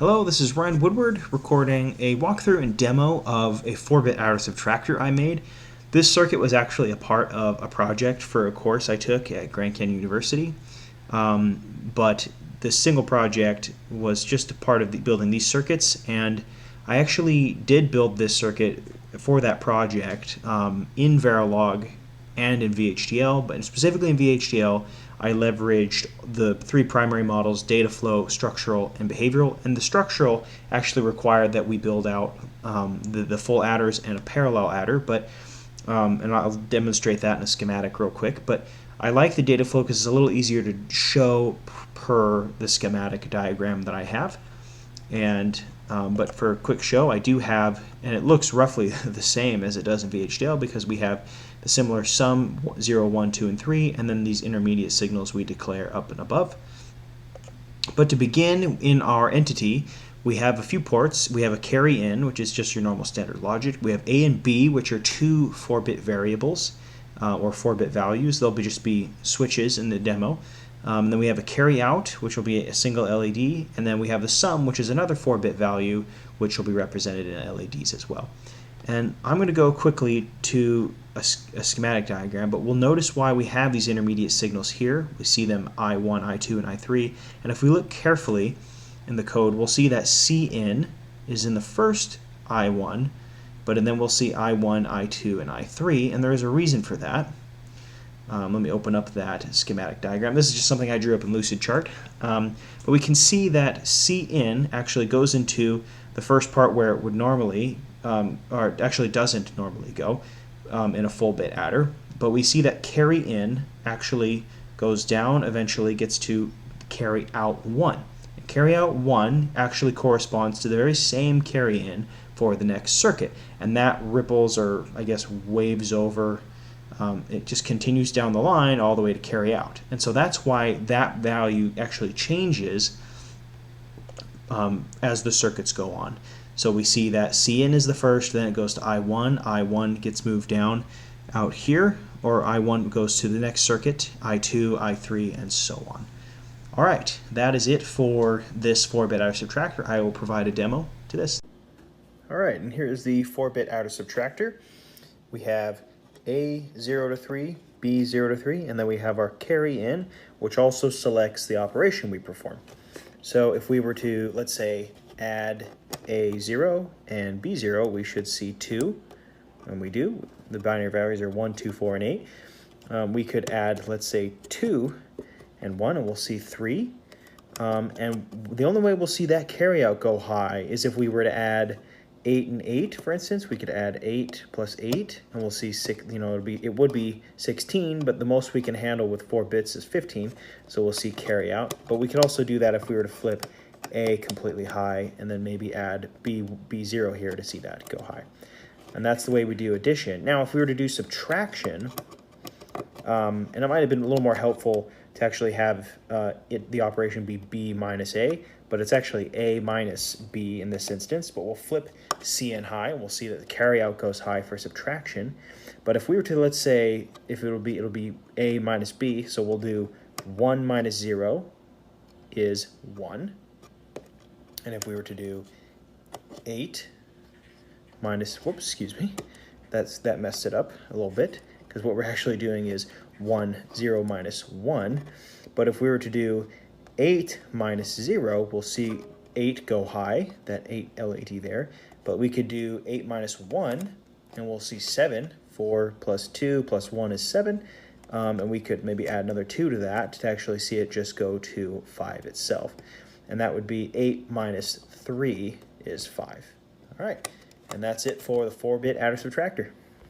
Hello, this is Ryan Woodward recording a walkthrough and demo of a 4-bit adder subtractor I made. This circuit was actually a part of a project for a course I took at Grand Canyon University, but this single project was just a part of building these circuits, and I actually did build this circuit for that project in Verilog and in VHDL, but specifically in VHDL, I leveraged the three primary models: data flow, structural, and behavioral. And the structural actually required that we build out the full adders and a parallel adder, and I'll demonstrate that in a schematic real quick. But I like the data flow because it's a little easier to show per the schematic diagram that I have. And but for a quick show, I do have, and it looks roughly the same as it does in VHDL because we have the similar sum 0, 1, 2, and 3, and then these intermediate signals we declare up and above. But to begin in our entity, we have a few ports. We have a carry in, which is just your normal standard logic. We have A and B, which are two 4-bit variables or 4-bit values. They'll just be switches in the demo. Then we have a carry out, which will be a single LED, and then we have the sum, which is another 4-bit value, which will be represented in LEDs as well. And I'm going to go quickly to a schematic diagram, but we'll notice why we have these intermediate signals here. We see them I1, I2, and I3, and if we look carefully in the code, we'll see that Cin is in the first I1, and then we'll see I1, I2, and I3, and there is a reason for that. Let me open up that schematic diagram. This is just something I drew up in Lucidchart. But we can see that Cin actually goes into the first part where it would normally, or it actually doesn't normally go in a full bit adder. But we see that carry in actually goes down, eventually gets to carry out 1. And carry out 1 actually corresponds to the very same carry in for the next circuit. And that ripples, or I guess waves over, it just continues down the line all the way to carry out. And so that's why that value actually changes as the circuits go on. So we see that Cin is the first, then it goes to I1, I1 gets moved down out here, or I1 goes to the next circuit, I2, I3, and so on. Alright, that is it for this 4-bit adder subtractor. I will provide a demo to this. Alright, and here's the 4-bit adder subtractor. We have A 0 to 3, B 0 to 3, and then we have our carry in, which also selects the operation we perform. So if we were to, let's say, add A0 and B0, we should see 2, and we do. The binary values are 1, 2, 4, and 8. We could add, let's say, 2 and 1, and we'll see 3. And the only way we'll see that carryout go high is if we were to add 8 and 8, for instance. We could add 8 plus 8, and we'll see 6. It would be 16, but the most we can handle with 4 bits is 15. So we'll see carry out. But we could also do that if we were to flip A completely high, and then maybe add B0 here to see that go high. And that's the way we do addition. Now, if we were to do subtraction, and it might have been a little more helpful to actually have the operation be B minus A, but it's actually A minus B in this instance. But we'll flip Cin high, and we'll see that the carryout goes high for subtraction. But if we were to, let's say, it'll be A minus B, so we'll do 1 minus 0 is 1. And if we were to do 8 minus, whoops, excuse me, that messed it up a little bit, because what we're actually doing is 1, 0 minus 1. But if we were to do 8 minus 0, we'll see 8 go high, that 8 LED there. But we could do 8 minus 1, and we'll see 7. 4 plus 2 plus 1 is 7. And we could maybe add another 2 to that to actually see it just go to 5 itself. And that would be 8 minus 3 is 5. All right, and that's it for the 4-bit adder subtractor.